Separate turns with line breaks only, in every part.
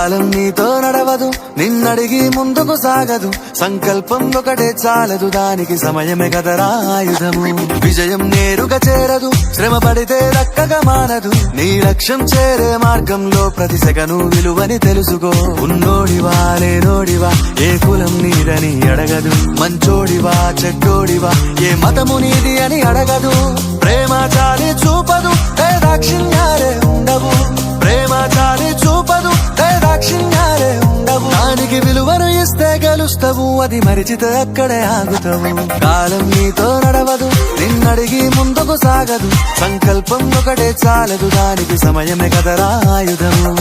కాలం నీతో నడవదు, నిన్నడిగి ముందుకు సాగదు. సంకల్పం ఒకటే చాలదు, దానికి సమయమే కదరా ఆయుధము. విజయం నేరుగా చేరదు, శ్రమ పడితే దక్కగా మానదు. నీ లక్ష్యం చేరే మార్గంలో ప్రతి సెకను విలువని తెలుసుకో. ఉన్నోడివా లేనోడివా, ఏ కులం నీదని అడగదు. మంచోడివా చెడ్డోడివా, ఏ మతము నీది అని అడగదు. ప్రేమ చాలి చూపదు, దాక్షిణ్యాలే ఉండవు. ప్రేమ చాలి చూపదు, దాక్షిణ్యాలే ఉండవు. దానికి విలువను ఇస్తే గెలుస్తావు, అది మరిచితే అక్కడే ఆగుతావు. కాలం నీతో నడవదు, నిన్నడిగి ముందుకు సాగదు. సంకల్పం ఒకటే చాలదు, దానికి సమయమే కదరా ఆయుధము.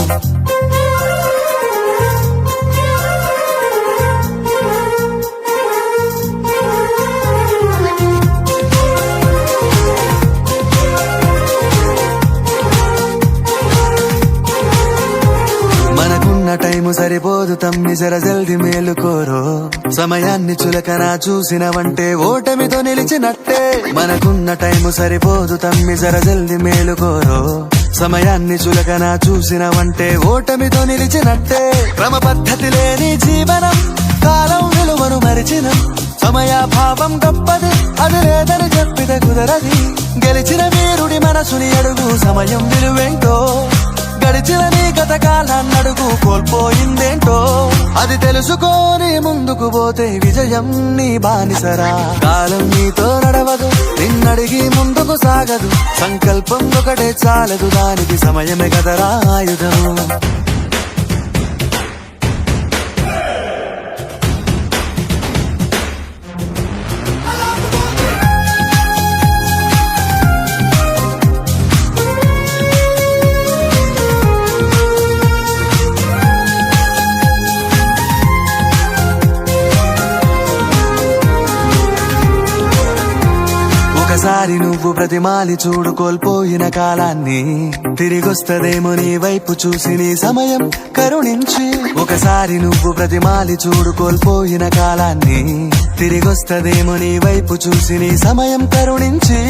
టైము సరిపోదు తమ్మి, జర జల్ది మేలుకోరో. సమయాన్ని చులకన చూసినవంటే ఓటమితో నిలిచినట్టే. మనకున్న టైము సరిపోదు తమ్మి, జర జల్ది మేలుకోరో. సమయాన్ని చులకన చూసినవంటే ఓటమితో నిలిచినట్టే. క్రమ పద్ధతి లేని జీవనం, కాలం విలువను మరిచినం. సమయాభావం గొప్పది, అది లేదని చెప్పితే కుదరది. గెలిచిన వీరుడి మనసుని అడుగు, సమయం విలువేంటో. గడిచిన నీ గత కాలాన్నడుగు, కోల్పోయిందేంటో. అది తెలుసుకోని ముందుకు పోతే విజయం నీ బానిసరా. కాలం నీతో నడవదు, నిన్నడిగి ముందుకు సాగదు. సంకల్పం ఒకటే చాలదు, దానికి సమయమే కదరా ఆయుధము. ఒకసారి నువ్వు ప్రతిమాలి చూడు కోల్పోయిన కాలాన్ని. తిరిగొస్తదేమో నీ వైపు చూసి నీ సమయం కరుణించి. ఒకసారి నువ్వు ప్రతిమాలి చూడు కోల్పోయిన కాలాన్ని. తిరిగొస్తదేమో నీ వైపు చూసి నీ సమయం కరుణించి.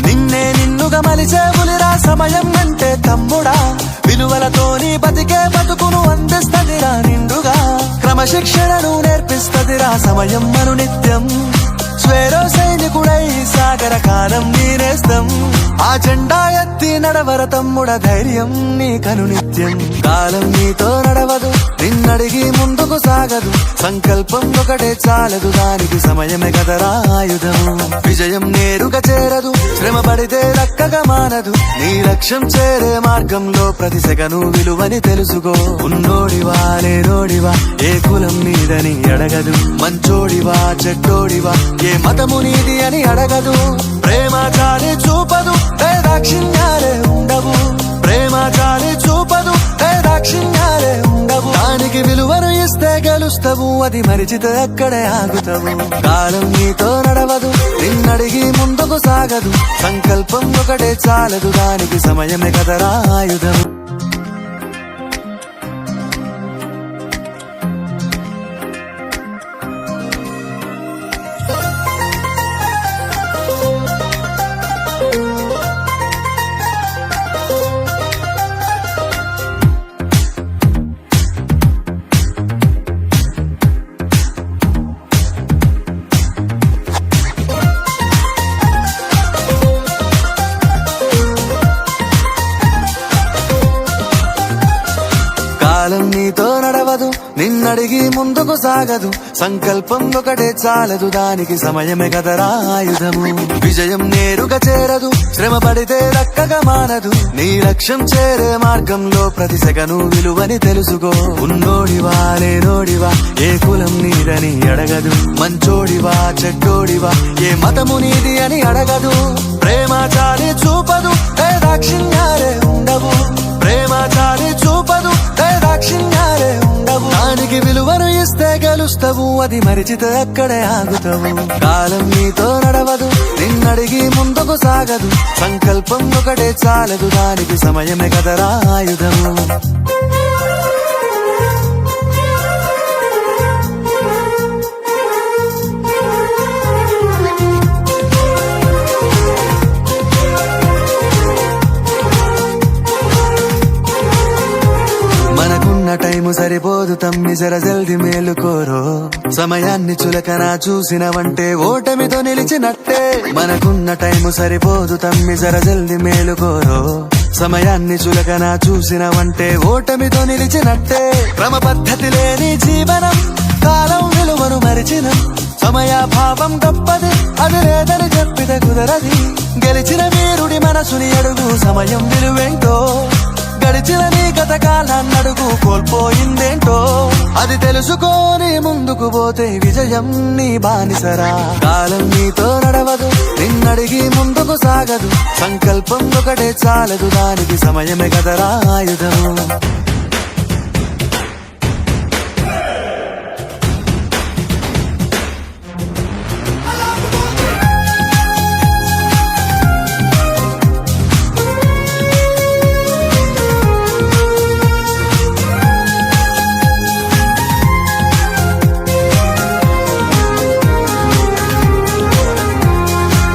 నిన్నే నిన్నుగా మలిచేవులిరా సమయం అంటే తమ్ముడా. విలువలతోని బతికే బతుకును అందిస్తదిరా నిండుగా. క్రమశిక్షణను నేర్పిస్తదిరా సమయం మను నిత్యం. స్వేరో సైనికుడై సాగర కాలం నీనేస్తం. ఆ జెండా ఎత్తి నడవర తమ్ముడ, ధైర్యం నీ కను నిత్యం. కాలం నీతో నడవదు, నిన్నడిగి ముందుకు సాగదు. సంకల్పం ఒకటే చాలదు, దానికి సమయమే కదరా ఆయుధము. విజయం నేరుగా చేరదు, శ్రమ పడితే దక్కగా మానదు. నీ లక్ష్యం చేరే మార్గంలో ప్రతి సెకను విలువని తెలుసుకో. ఉన్నోడివా లేనోడివా, ఏ కులం నీదని అడగదు. మంచోడివా చెడ్డోడివా, ఏ మతము నీది అని అడగదు. ప్రేమ చాలి చూపదు, దాక్షిణ్యాలే ఉండవు. ప్రేమ చాలి చూపదు, దాక్షిణ్యాలే ఉండవు. దానికి విలువను ఇస్తే గెలుస్తావు, అది మరిచితే అక్కడే ఆగుతావు. కాలం నీతో నడవదు, నిన్నడిగి ముందుకు సాగదు. సంకల్పం ఒకటే చాలదు, దానికి సమయమే కదరా ఆయుధము. కాలం నీతో నడవదు, నిన్నడిగి ముందుకు సాగదు. సంకల్పం ఒకటే చాలదు, దానికి సమయమే కదరా ఆయుధము. విజయం నేరుగా చేరదు, శ్రమ పడితే దక్కగా మానదు. నీ లక్ష్యం చేరే మార్గంలో ప్రతి సెకను విలువని తెలుసుకో. ఉన్నోడివా లేనోడివా, ఏ కులం నీదని అడగదు. మంచోడివా చెడ్డోడివా, ఏ మతము నీది అని అడగదు. ప్రేమ చాలి చూపదు, దాక్షిణ్యాలే ఉండవు. ప్రేమ చాలి చూపదు, దాక్షిణ్యాలే ఉండవు. దానికి విలువను ఇస్తే గెలుస్తావు, అది మరిచితే అక్కడే ఆగుతావు. కాలం నీతో నడవదు, నిన్నడిగి ముందుకు సాగదు. సంకల్పం ఒకటే చాలదు, దానికి సమయమే కదరా ఆయుధము. మనకున్న టైము సరిపోదు తమ్మి జర జల్ది మేలుకోరో సమయాన్ని చులకన చూసినవంటే ఓటమితో నిలిచినట్టే మనకున్న టైము సరిపోదు తమ్మి జర జల్ది మేలుకోరో సమయాన్ని చులకన చూసినవంటే ఓటమితో నిలిచినట్టే క్రమ పద్ధతి లేని జీవనం కాలం విలువను మరిచిన సమయాభావం గొప్పది అది లేదని చెప్పితే కుదరది గెలిచిన వీరుడి మనసుని అడుగు సమయం విలువేంటో గడిచిన నీ గత కాలాన్నడుగు కోల్పోయిందేంటో అది తెలుసుకోని ముందుకు పోతే విజయం నీ బానిసరా కాలం నీతో నడవదు నిన్నడిగి ముందుకు సాగదు సంకల్పం ఒకటే చాలదు దానికి సమయమే కదరా ఆయుధము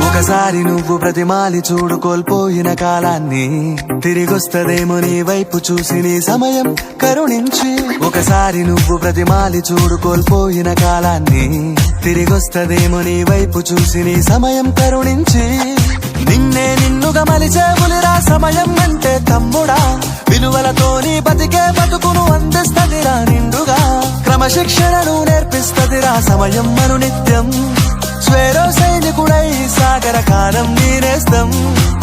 ఒకసారి నువ్వు ప్రతిమాలి చూడు కోల్పోయిన కాలాన్ని తిరిగొస్తదేమో నీ వైపు చూసి నీ సమయం కరుణించి ఒకసారి నువ్వు ప్రతిమాలి చూడు కోల్పోయిన కాలాన్ని తిరిగొస్తదేమో నీ వైపు చూసి నీ సమయం కరుణించి నిన్నే నిన్నుగా మలిచేవులిరా సమయం అంటే తమ్ముడా విలువలతోని బతికే బతుకును అందిస్తదిరా నిండుగా క్రమశిక్షణను నేర్పిస్తదిరా సమయం మను నిత్యం స్వేరో సైనికుడై సాగర కాలం నీనేస్తం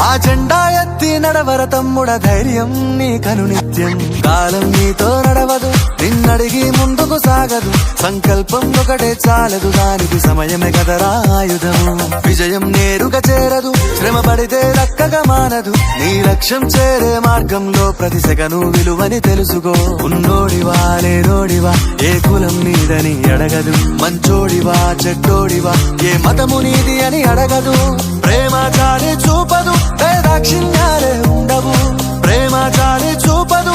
ఆ జెండా ఎత్తి నడవర తమ్ముడ ధైర్యం నీ కను నిత్యం కాలం నీతో నడవదు నిన్నడిగి ముందుకు సాగదు సంకల్పం ఒకటే చాలదు దానికి సమయమే కదరా ఆయుధము విజయం నేరుగా చేరదు శ్రమ పడితే దక్కగా మానదు నీ లక్ష్యం చేరే మార్గంలో ప్రతి సెకను విలువని తెలుసుకో ఉన్నోడివా లేనోడివా ఏ కులం నీదని అడగదు మంచోడివా చెడ్డోడివా ఏ మతము నీది అని అడగదు ప్రేమ చాలి చూపదు దాక్షిణ్యాలే ఉండవు ప్రేమ చాలి చూపదు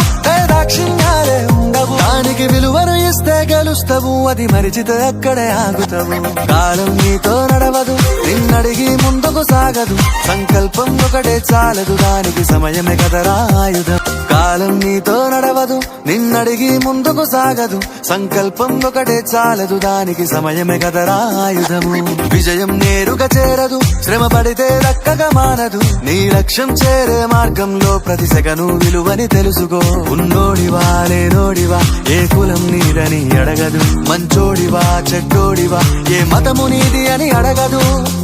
దాక్షిణ్యాలే ఉండవు దానికి విలువను ఇస్తే గెలుస్తావు అది మరిచితే అక్కడే ఆగుతావు కాలం నీతో నడవదు నిన్నడిగి ముందుకు సాగదు సంకల్పం ఒకటే చాలదు దానికి సమయమే కదరా ఆయుధం కాలం నీతో నడవదు నిన్నడిగి ముందుకు సాగదు సంకల్పం ఒకటే చాలదు దానికి సమయమే కదరా ఆయుధము విజయం నేరుగా చేరదు శ్రమ పడితే దక్కగా మానదు నీ లక్ష్యం చేరే మార్గంలో ప్రతి సెకను విలువని తెలుసుకో ఉన్నోడివా లేనోడివా ఏ కులం నీదని అడగదు మంచోడివా చెడ్డోడివా ఏ మతము నీది అని అడగదు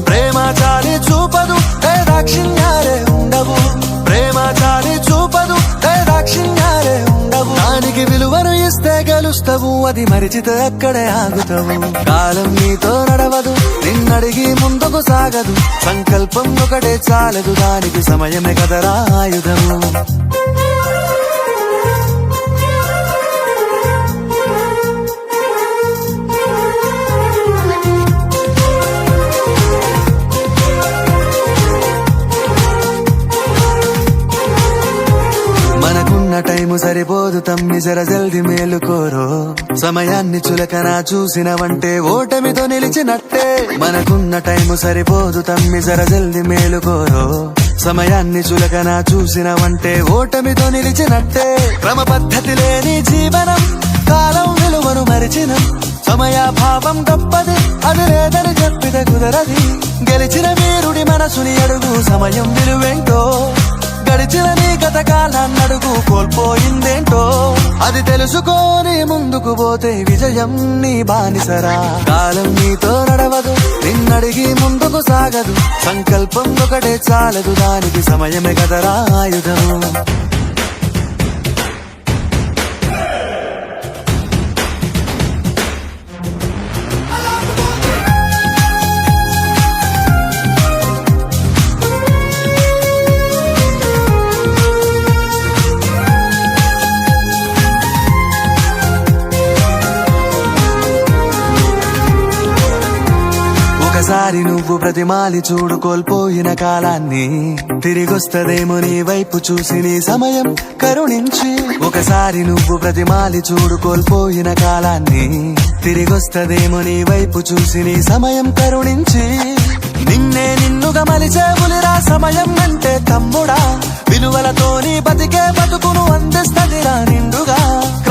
ప్రేమ చాలి చూపదు దాక్షిణ్యాలే ఉండవు ప్రేమ చాలి చూపదు దాక్షిణ్యాలే ఉండవు దానికి విలువను ఇస్తే గెలుస్తావు అది మరిచితే అక్కడే ఆగుతావు కాలం నీతో నడవదు నిన్నడిగి ముందుకు సాగదు సంకల్పం ఒకటే చాలదు దానికి సమయమే కదరా ఆయుధము మనకున్న టైము సరిపోదు తమ్మి జర జల్ది మేలుకోరో సమయాన్ని చులకన చూసినవంటే ఓటమితో నిలిచినట్టే మనకున్న టైము సరిపోదు తమ్మి జర జల్ది మేలుకోరో సమయాన్ని చులకన చూసినవంటే ఓటమితో నిలిచినట్టే క్రమ పద్ధతి లేని జీవనం కాలం విలువను మరిచిన సమయాభావం గొప్పది అది లేదని చెప్పితే కుదరది గెలిచిన వీరుడి మనసుని అడుగు సమయం విలువేంటో గడిచిన నీ గత కాలాన్నడుగు కోల్పోయిందేంటో అది తెలుసుకోని ముందుకు పోతే విజయం నీ బానిసరా కాలం నీతో నడవదు నిన్నడిగి ముందుకు సాగదు సంకల్పం ఒకటే చాలదు దానికి సమయమే కదరా ఆయుధము ఒకసారి నువ్వు ప్రతిమాలి చూడు కోల్పోయిన కాలాన్ని తిరిగొస్తదేమో నీ వైపు చూసి నీ సమయం కరుణించి ఒకసారి నువ్వు ప్రతిమాలి చూడు కోల్పోయిన కాలాన్ని తిరిగొస్తదేమో నీ వైపు చూసి నీ సమయం కరుణించి నిన్నే నిన్నుగా మలిచేవులిరా సమయం అంటే తమ్ముడా విలువలతోని బతికే బతుకును అందిస్తదిరా నిండుగా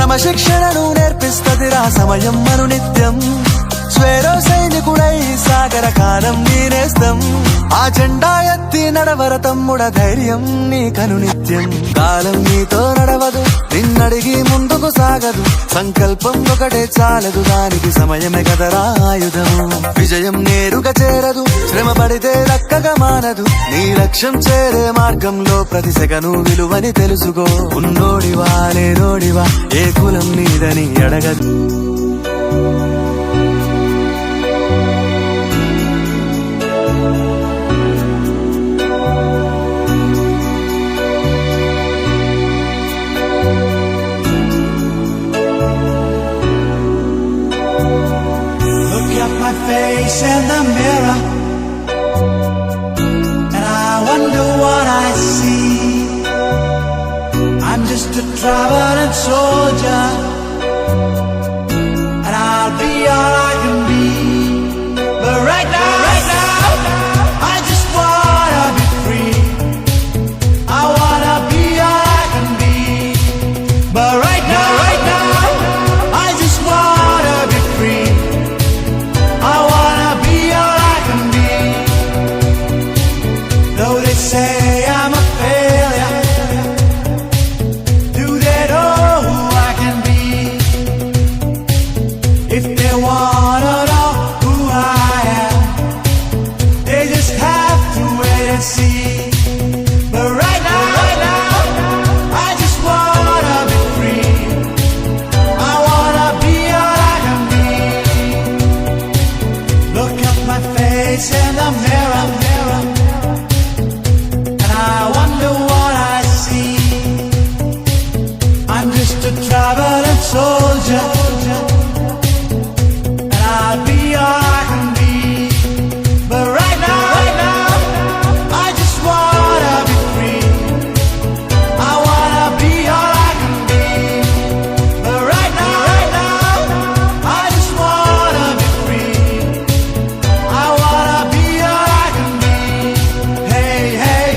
క్రమశిక్షణను నేర్పిస్తదిరా సమయం మను నిత్యం స్వేరో సైనికుడై సాగర కాలం నీనేస్తం ఆ జెండా ఎత్తి నడవర తమ్ముడ ధైర్యం నీకను నిత్యం కాలం నీతో నడవదు నిన్నడిగి ముందుకు సాగదు సంకల్పం ఒకటే చాలదు దానికి సమయమే కదరా ఆయుధము విజయం నేరుగా చేరదు శ్రమ పడితే దక్కగా మానదు నీ లక్ష్యం చేరే మార్గంలో ప్రతి సెకను విలువని తెలుసుకో ఉన్నోడివా లేనోడివా ఏ కులం నీదని అడగదు
My face in the mirror, and I wonder what I see. I'm just a traveling soldier, and I'll be all I can be. But right now, I just wanna be free. I wanna be all I can be. But right now, I just wanna be free. I wanna be all I can be. Though they say I'm a failure, do they know who I can be? If they wanna know who I am, they just have to wait and see. But right now, I just wanna be free. I wanna be all I can be. Look at my face in the mirror, and I wonder what I see. I'm just a traveling soldier, and I'll be all I can be. But right now, I just wanna be free. I wanna be all I can be. But right now, I just wanna be free. I wanna be all I can be. Hey,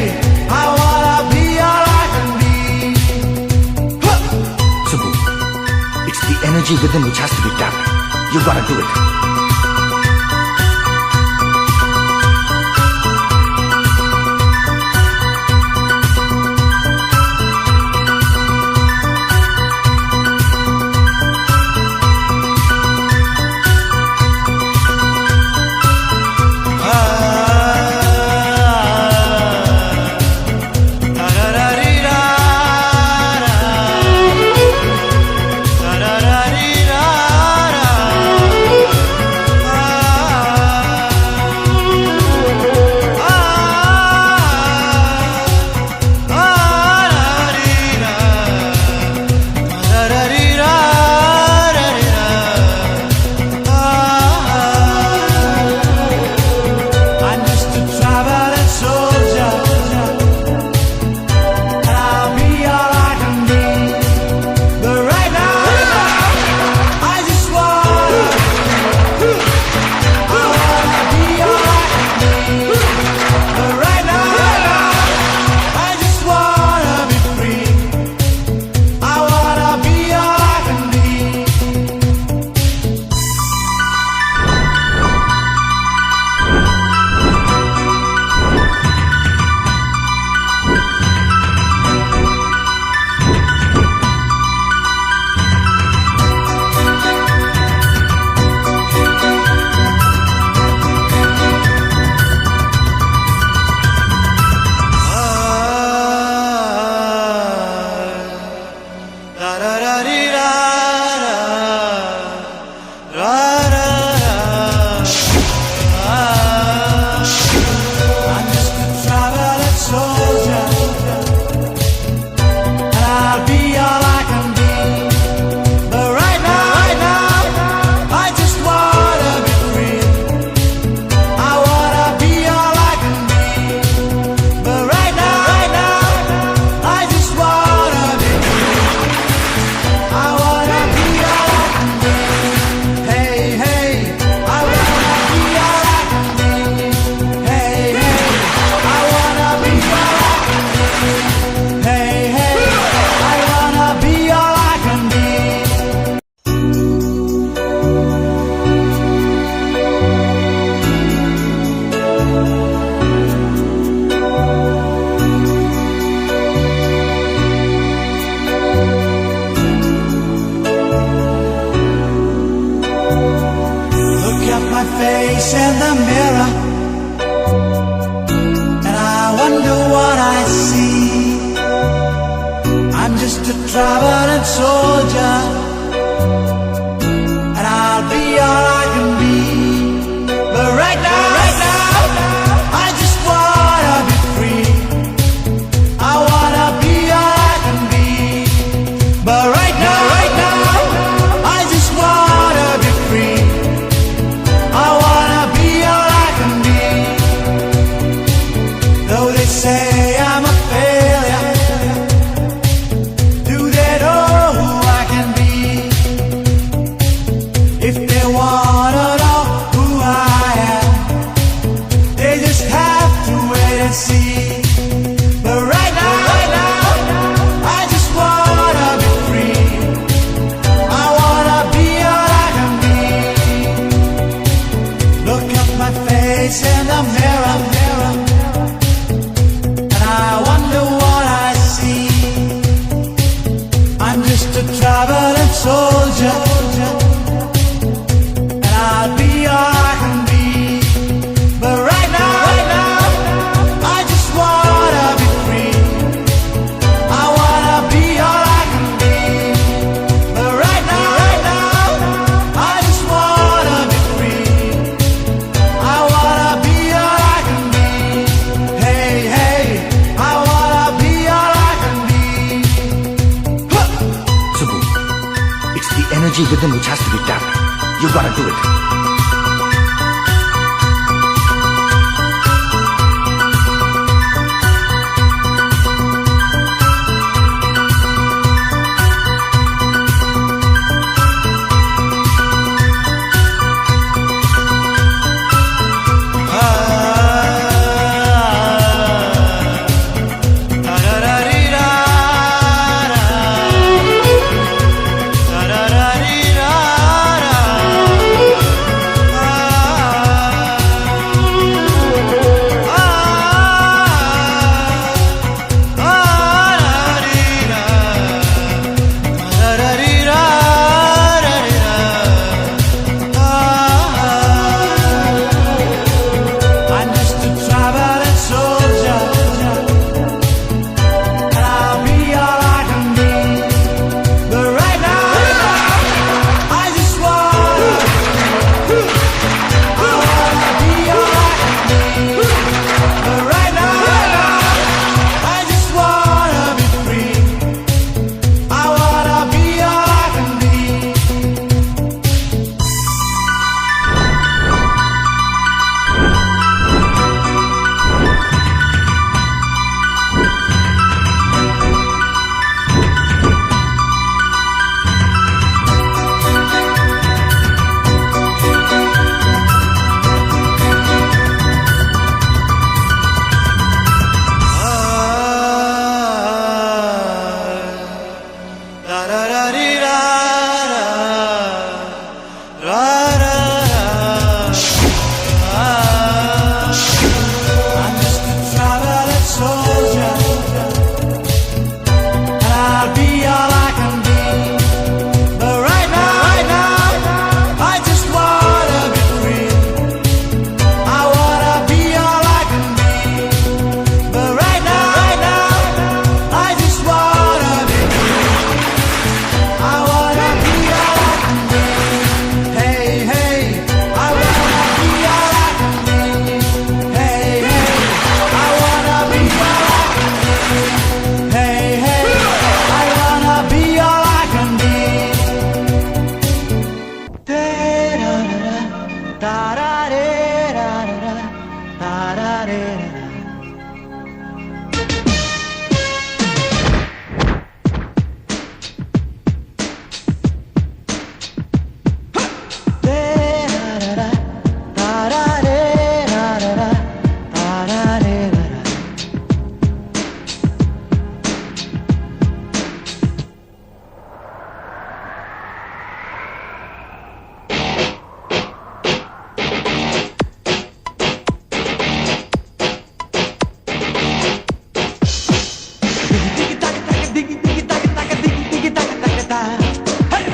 I wanna be all I can be.
Subbu, it's the energy within which has to be tapped. You gotta do it.
I'm just a traveling soldier, and I'll be all I can be. But right now, I just wanna be all I can be. But right now, I just wanna be free. I wanna be all I can be. I'm just a traveling soldier, and I'll be all I can be. But right now, I just wanna be free. I wanna be all I can be. But right now, I just wanna be free. I face in the mirror, and I wonder what I see. I'm just a traveling soldier, and I'll be all I can be. But right now, I just wanna be free. I wanna be all I can be. But right now, I just wanna be free. I wanna be all I can be. Though they say I'm a failure, do they know who I can be? If they wanna know who I am, they just have to wait and see. But right now, I just wanna be free. I wanna be all I can be. Look at my face in the mirror, and I wonder what I see. I'm just a traveling soldier, and I'll be all I can be. But right now, I just wanna be free. I wanna be all I can be. But right now, I just wanna be free. I wanna be all I can be. Hey, I wanna be all I can be. Huh!
Subbu, it's the energy within which has to be tapped. You gotta do it.
I'm just a traveling soldier, and I'll be all I can be. But right now, I just wanna be all I can be. But right now, I just wanna be free. I wanna be all I can be. I'm just a traveling soldier, and I'll be all I can be. But right now, I just wanna be free. I wanna be all I can be. But right now, I just wanna be free. I wanna be all I can be. Hey, I wanna be all I can be. Hey, I wanna be all I can be. Hey, I wanna be all I can be. Da-da-da-da, da-da-da-da-da-da-da.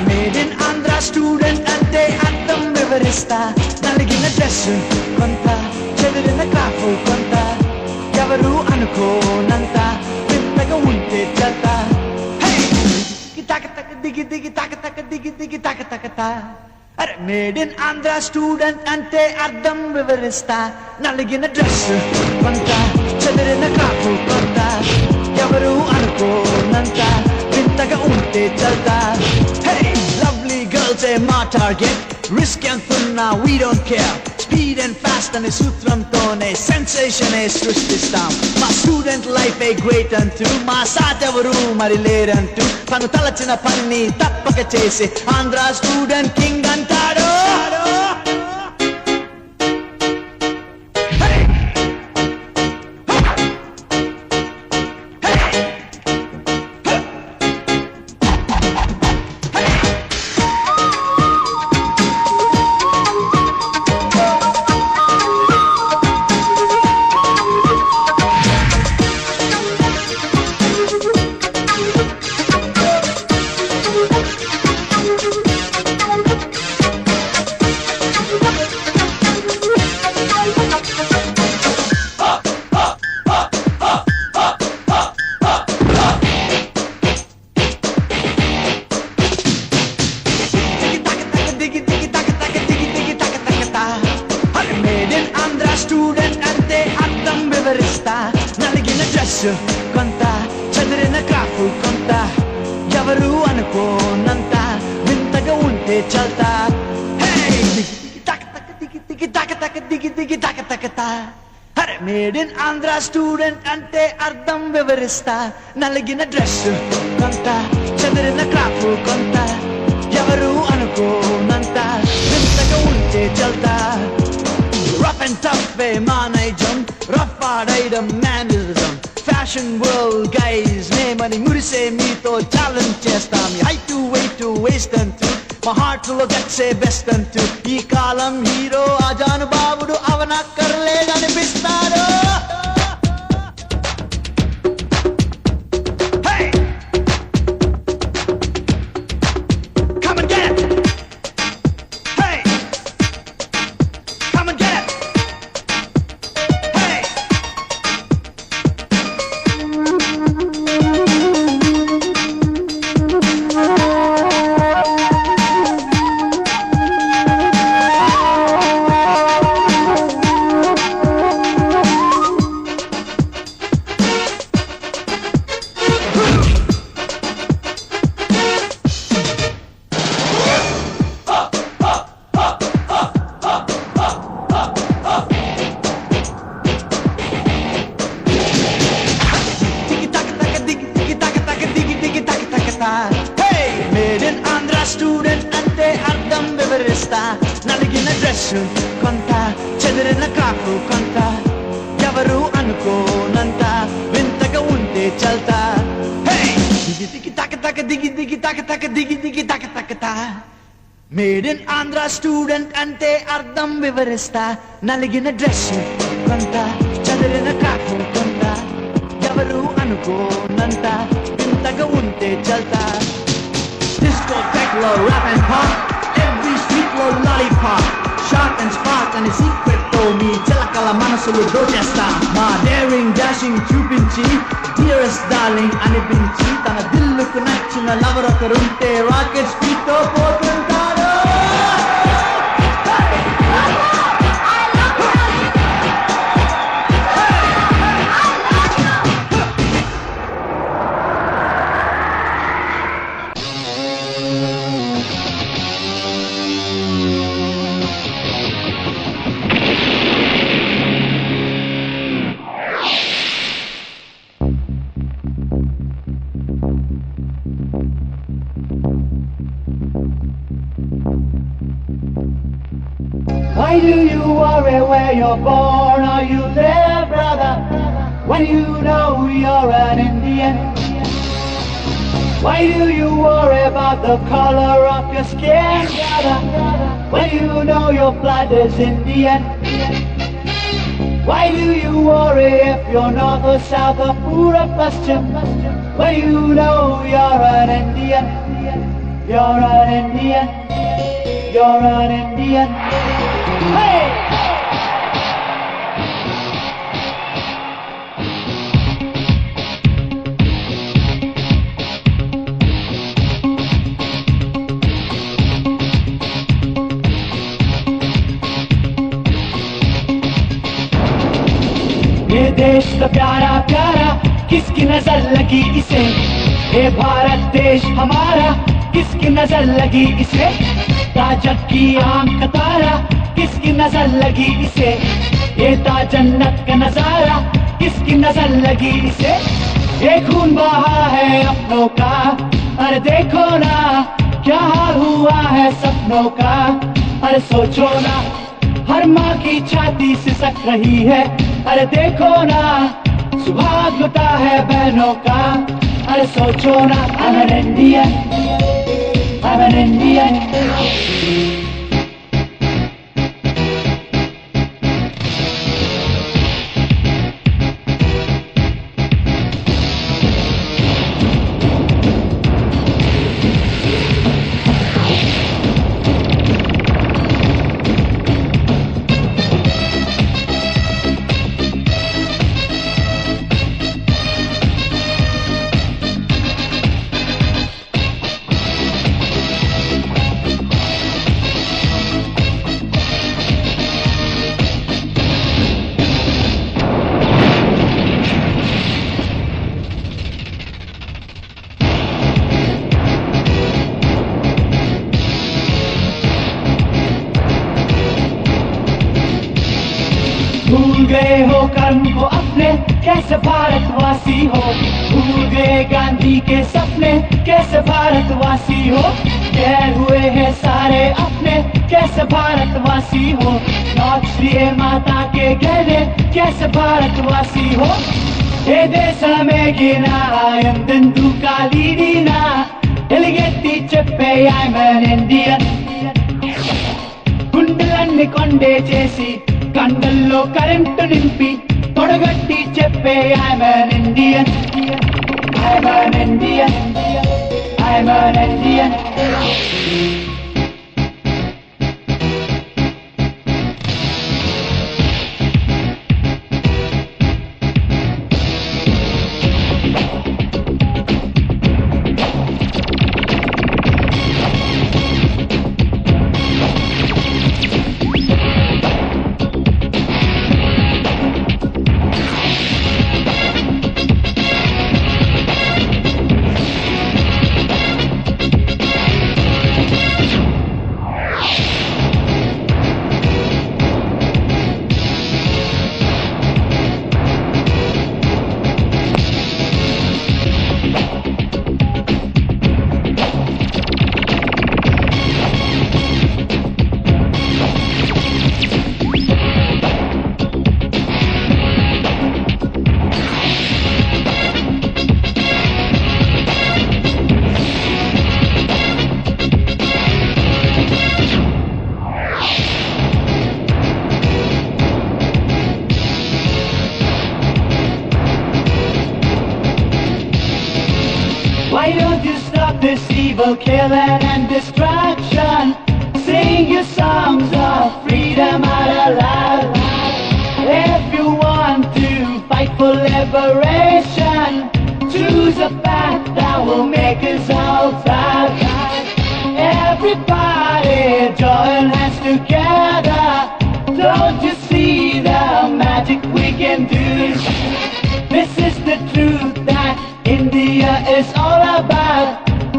Made in Andhra student and they at the Riverista. Naligina
dress కొంత చెదిరిన crop కొంత ఎవరు అనుకోనంత వింతగా ఉంటే చల్త దిగి దిగి తక తక దిగి దిగి తక తకత అరే మేడ్ ఇన్ ఆంధ్ర స్టూడెంట్ అంటే అర్థం వివరిస్తా నలిగిన డ్రెస్ కొంత చెదిరిన క్రాఫ్ కొంత ఎవరు అనుకోనంత వింతగా ఉంటే చల్త లవ్లీ గర్ల్స్ ఏ మా టార్గెట్ రిస్క్ ఎంతున్నా we don't care speed and fast అనే సూత్రంతోనే సెన్సేషన్ సృష్టిస్తాం మా స్టూడెంట్ లైఫ్ ఏ గ్రేట్ అంటూ మా సాటెవరు మరి లేరంటూ తను తలచిన పని తప్పక చేసి ఆంధ్ర స్టూడెంట్ కింగ్ అంటాడు స్టూడెంట్ అంటే అర్థం వివరిస్తా నలిగిన డ్రెస్ కొంత చదిరిన క్రాఫ్ కొంత ఎవరు అనుకోనంత వింతగా ఉంటే చల్తా దిగి దిగి తక తక దిగి దిగి తక తకత అరే మేడ్ ఇన్ ఆంధ్ర స్టూడెంట్ అంటే అర్థం వివరిస్తా నలిగిన డ్రెస్ కొంత చదిరిన క్రాఫ్ కొంత ఎవరు అనుకోనంత వింతగా ఉంటే చల్తా Rough and tough, manajam, rough ఆడైడం mannerism. Fashion world guys, నేమని మురిసే మీతో ఛాలెంజ్ చేస్తాం. Height to weight to waist అంటూ, మా heart లో గట్సే best అంటూ, ఈ కాలం hero ఆజాను బాబుడు అవనక్కర్లేదనిపిస్తాడు. Hey! Come and get it! Hey! Come and get it! Made in Andhra student అంటే అర్థం వివరిస్తా నలిగిన డ్రెస్ కొంత చెదిరిన క్రాఫ్ కొంత ఎవరు అనుకోనంత వింతగా ఉంటే చల్తా దిగి దిగి తక తక దిగి దిగి తక తక దిగి దిగి తక తకత మేడ్ ఇన్ ఆంధ్ర స్టూడెంట్ అంటే అర్థం వివరిస్తా నలిగిన డ్రెస్ కొంత చెదిరిన క్రాఫ్ కొంత ఎవరు అనుకోనంత వింతగా ఉంటే చల్తా Disco, techno, rap and pop Every street లో lollipop Sharp and spark అనే secret తో మీ చిలకల మనసులు దోచేస్తా మా daring dashing చూపించి dearest darling అనిపించి తన దిల్లుకు నచ్చిన లవర్ ఒకరుంటే రాకెట్ స్పీడ్ తో పోతుంటాడు Why do you worry where you're born or you live, brother, when you know you're an Indian? Why do you worry about the color of your skin, brother, when you know your blood is Indian? Why do you worry if you're north or south or Pura Paschim, when you know you're an Indian? You're an Indian. You're an Indian. Hey! ये देश तो प्यारा प्यारा किसकी नजर लगी इसे, ये भारत देश हमारा किसकी नजर लगी इसे, ताजक की आंख का तारा किसकी नजर लगी इसे, ये जन्नत का नजारा किसकी नजर लगी इसे, ये खून बहा है अपनों का, अरे देखो ना क्या हाल हुआ है सपनों का, अरे सोचो ना हर माँ की छाती सिसक रही है, अरे देखो ना सुहाग लुटा है बहनों का, अरे सोचो ना I'm an Indian, I'm an Indian. भूल गए हो कर्म को अपने कैसे भारतवासी हो, भूल गए गांधी के सपने कैसे भारतवासी हो, गैर हुए हैं सारे अपने कैसे भारतवासी हो, नौच लिए माता के गहने कैसे भारतवासी हो, ये देशमेगिना ఎందెందు కాలిడినా ఎలిగెత్తి చెప్పే I'm an Indian. గుండెలన్నీ కొండే చేసి కండల్లో కరెంటు నింపి తొడగట్టి చెప్పే I'm an Indian, I'm an Indian, I'm an Indian. Why don't you stop this evil killing and destruction? Sing your songs of freedom out aloud. If you want to fight for liberation, choose a path that will make us all proud. Everybody join hands together. Don't you see the magic we can do? This is the truth that India is all about.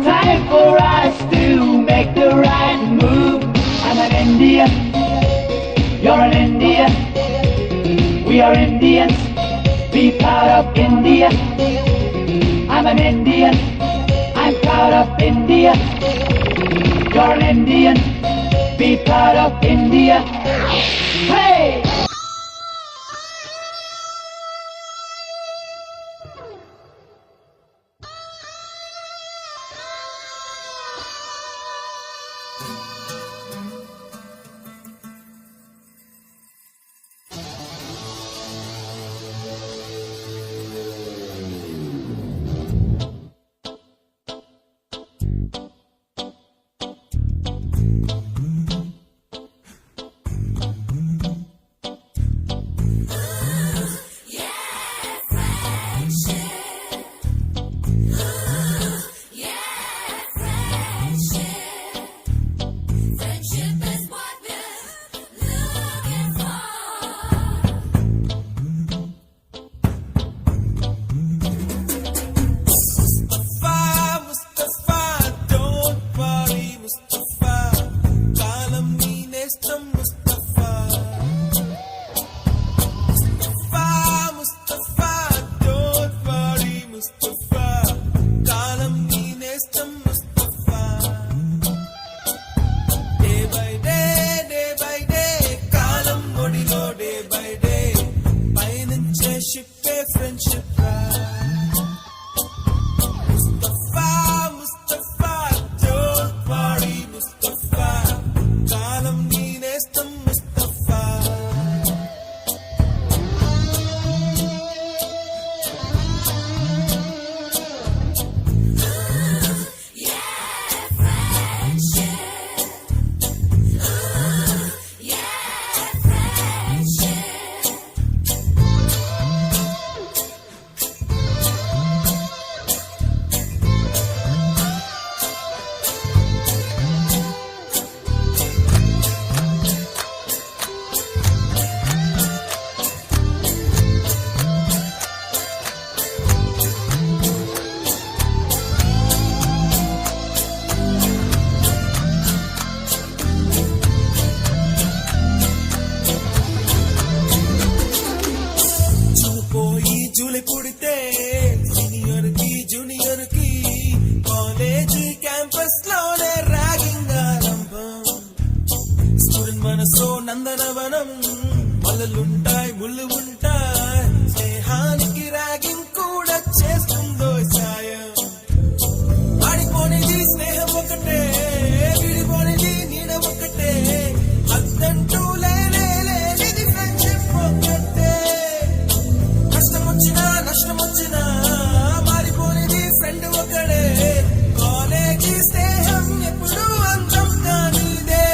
Time for us to make the right move. I'm an Indian, you're an Indian. We are Indians, be proud of India. I'm an Indian, I'm proud of India. You're an Indian, be proud of India. Hey! Mustafa. Day by day, kalam odilo day by day. Payanche shippe friendship ride. Mustafa, Mustafa, don't worry Mustafa. Kalam neenestam Mustafa. పోయి జూలి పుడితే senior కి junior కి college campus లోనే ragging ఆరంభం. Student మనసో నందనవనం, మల్లలుంటాయి ముళ్ళు ఉంటాయి. స్నేహానికి ragging కూడా చేస్తుందో సాయం. ఆడిపోనిది స్నేహం ఒకటే, విడిపోనిది నీడ ఒకటే. అద్దంటూ లేనిది ఫ్రెండ్షిప్ ఒకటే. కష్టం వచ్చినా నష్టం వచ్చినా మారిపోనిది ఫ్రెండ్ ఒకడే. కాలేజీ స్నేహం ఎప్పుడు అంతం కానిదే.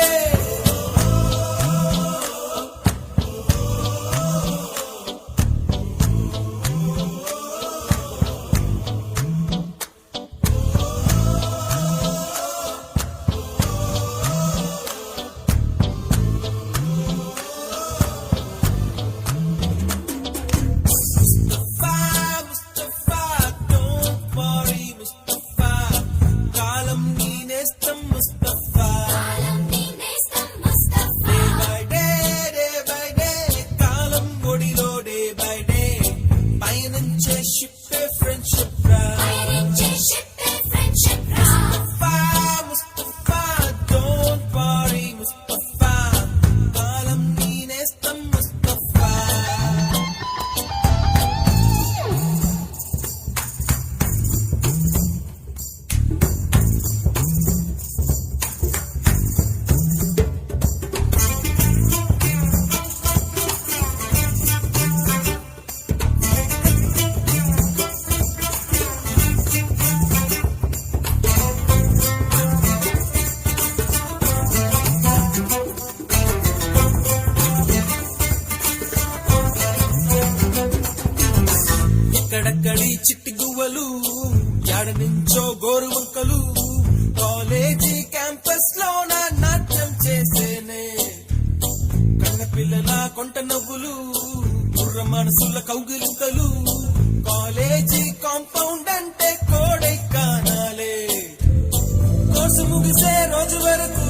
Mustafa, don't worry Mustafa. Kalam neenestam Mustafa. Day by day, kalam odilo day by day. Payanche shippe friendship ride. Mustafa, don't worry Mustafa. Kalam neenestam Mustafa. ఎక్కడక్కడి చిట్టి గువ్వలు, యాడ నుంచో గోరు వంకలు. కాలేజీ క్యాంపస్ లోన నాట్యం చేసేనే. కన్న పిల్లల కొంట నవ్వులు, బుర్ర మనసుల కౌగిలింతలు. కాలేజీ కాంపౌండ్ అంటే కోడై కానాలే. కోర్సు ముగిసే రోజు వరకు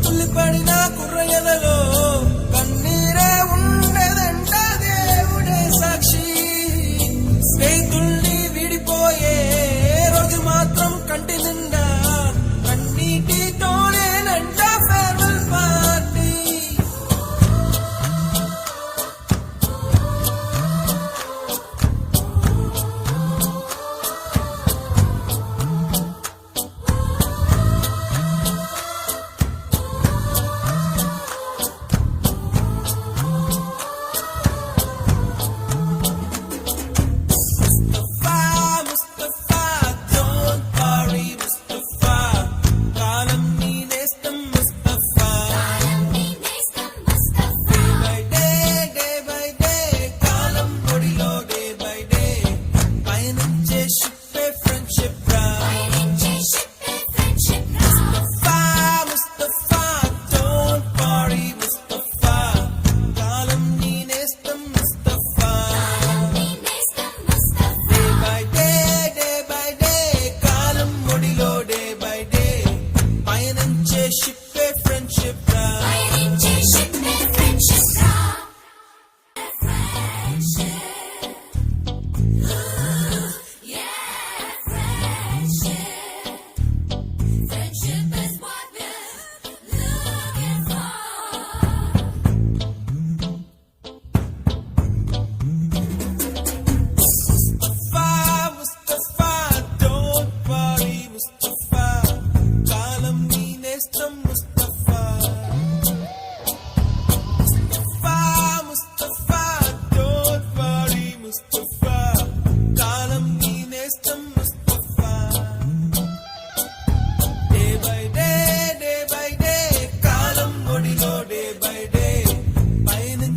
తుల్లిపడిన కుర్రయలలో